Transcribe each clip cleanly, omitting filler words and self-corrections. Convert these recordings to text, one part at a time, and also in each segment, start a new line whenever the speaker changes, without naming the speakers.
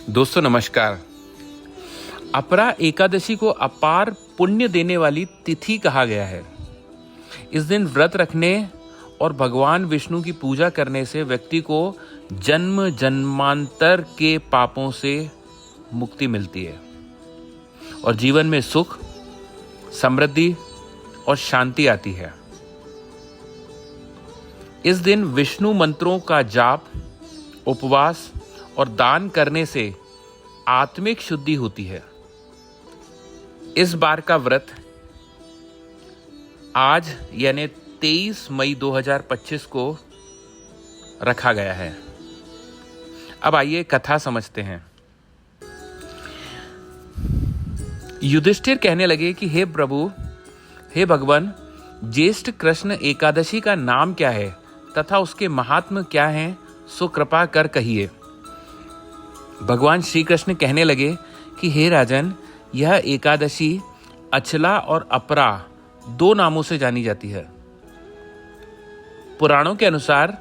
दोस्तों नमस्कार। अपरा एकादशी को अपार पुण्य देने वाली तिथि कहा गया है। इस दिन व्रत रखने और भगवान विष्णु की पूजा करने से व्यक्ति को जन्म जन्मांतर के पापों से मुक्ति मिलती है और जीवन में सुख, समृद्धि और शांति आती है। इस दिन विष्णु मंत्रों का जाप, उपवास और दान करने से आत्मिक शुद्धि होती है। इस बार का व्रत आज यानी 23 मई 2025 को रखा गया है। अब आइए कथा समझते हैं। युधिष्ठिर कहने लगे कि हे प्रभु, हे भगवान, ज्येष्ठ कृष्ण एकादशी का नाम क्या है तथा उसके महात्म्य क्या हैं, सो कृपा कर कहिए। भगवान श्री कृष्ण कहने लगे कि हे राजन, यह एकादशी अचला और अपरा दो नामों से जानी जाती है। पुराणों के अनुसार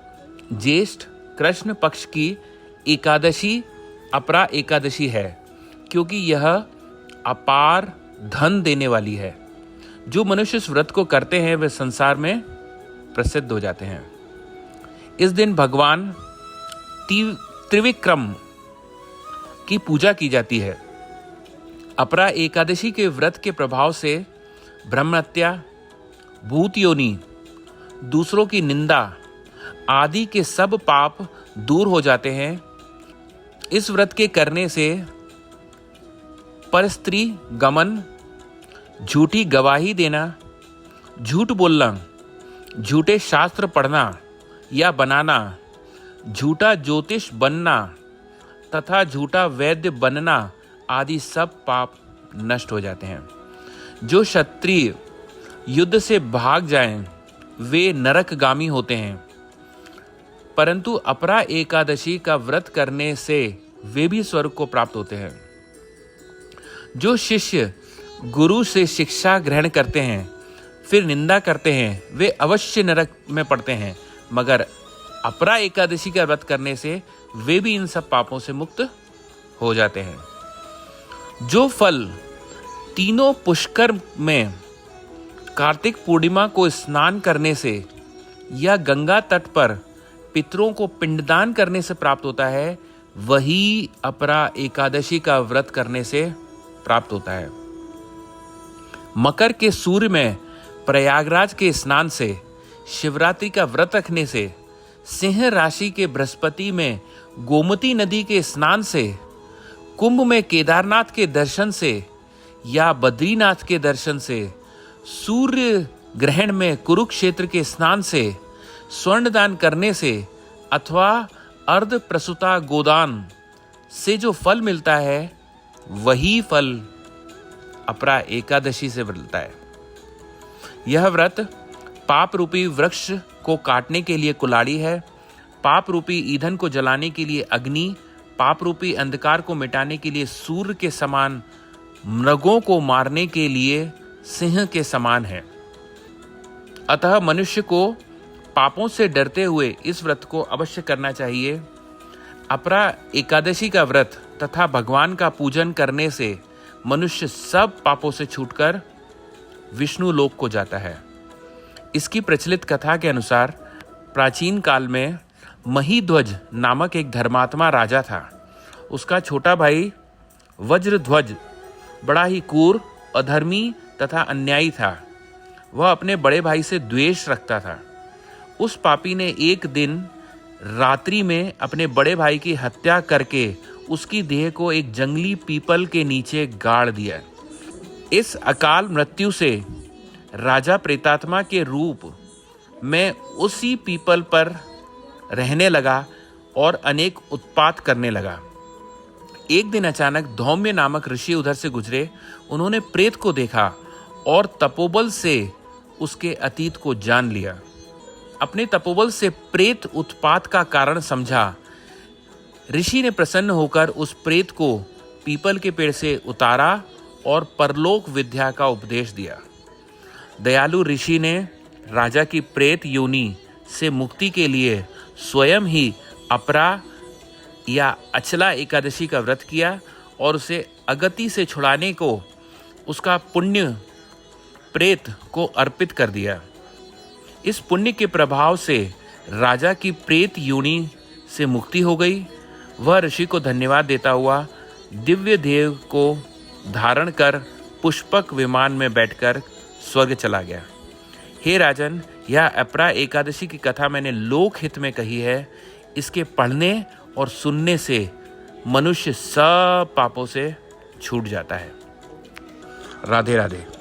ज्येष्ठ कृष्ण पक्ष की एकादशी अपरा एकादशी है, क्योंकि यह अपार धन देने वाली है। जो मनुष्य इस व्रत को करते हैं वे संसार में प्रसिद्ध हो जाते हैं। इस दिन भगवान त्रिविक्रम की पूजा की जाती है। अपरा एकादशी के व्रत के प्रभाव से ब्रह्महत्या, भूत योनि, दूसरों की निंदा आदि के सब पाप दूर हो जाते हैं। इस व्रत के करने से परस्त्री गमन, झूठी गवाही देना, झूठ बोलना, झूठे शास्त्र पढ़ना या बनाना, झूठा ज्योतिष बनना तथा झूठा वैद्य बनना आदि सब पाप नष्ट हो जाते हैं। जो क्षत्रिय युद्ध से भाग जाएं, वे नरकगामी होते हैं, परंतु अपरा एकादशी का व्रत करने से वे भी स्वर्ग को प्राप्त होते हैं। जो शिष्य गुरु से शिक्षा ग्रहण करते हैं फिर निंदा करते हैं, वे अवश्य नरक में पड़ते हैं, मगर अपरा एकादशी का व्रत करने से वे भी इन सब पापों से मुक्त हो जाते हैं। जो फल तीनों पुष्कर में कार्तिक पूर्णिमा को स्नान करने से या गंगा तट पर पितरों को पिंडदान करने से प्राप्त होता है, वही अपरा एकादशी का व्रत करने से प्राप्त होता है। मकर के सूर्य में प्रयागराज के स्नान से, शिवरात्रि का व्रत रखने से, सिंह राशि के बृहस्पति में गोमती नदी के स्नान से, कुंभ में केदारनाथ के दर्शन से या बद्रीनाथ के दर्शन से, सूर्य ग्रहण में कुरुक्षेत्र के स्नान से, स्वर्ण दान करने से अथवा अर्ध प्रसूता गोदान से जो फल मिलता है, वही फल अपरा एकादशी से मिलता है। यह व्रत पाप रूपी वृक्ष को काटने के लिए कुल्हाड़ी है, पाप रूपी ईंधन को जलाने के लिए अग्नि, पाप रूपी अंधकार को मिटाने के लिए सूर्य के समान, मृगों को मारने के लिए सिंह के समान है। अतः मनुष्य को पापों से डरते हुए इस व्रत को अवश्य करना चाहिए। अपरा एकादशी का व्रत तथा भगवान का पूजन करने से मनुष्य सब पापों से छूटकर विष्णु लोक को जाता है। इसकी प्रचलित कथा के अनुसार प्राचीन काल में महीध्वज नामक एक धर्मात्मा राजा था। उसका छोटा भाई वज्रध्वज बड़ा ही क्रूर, अधर्मी तथा अन्यायी था। वह अपने बड़े भाई से द्वेष रखता था। उस पापी ने एक दिन रात्रि में अपने बड़े भाई की हत्या करके उसकी देह को एक जंगली पीपल के नीचे गाड़ दिया। इस अकाल मृत्यु से राजा प्रेतात्मा के रूप में उसी पीपल पर रहने लगा और अनेक उत्पात करने लगा। एक दिन अचानक धौम्य नामक ऋषि उधर से गुजरे। उन्होंने प्रेत को देखा और तपोबल से उसके अतीत को जान लिया। अपने तपोबल से प्रेत उत्पात का कारण समझा। ऋषि ने प्रसन्न होकर उस प्रेत को पीपल के पेड़ से उतारा और परलोक विद्या का उपदेश दिया। दयालु ऋषि ने राजा की प्रेत योनि से मुक्ति के लिए स्वयं ही अपरा या अचला एकादशी का व्रत किया और उसे अगति से छुड़ाने को उसका पुण्य प्रेत को अर्पित कर दिया। इस पुण्य के प्रभाव से राजा की प्रेत योनि से मुक्ति हो गई। वह ऋषि को धन्यवाद देता हुआ दिव्य देह को धारण कर पुष्पक विमान में बैठकर स्वर्ग चला गया। हे राजन, यह अपरा एकादशी की कथा मैंने लोक हित में कही है। इसके पढ़ने और सुनने से मनुष्य सब पापों से छूट जाता है। राधे राधे।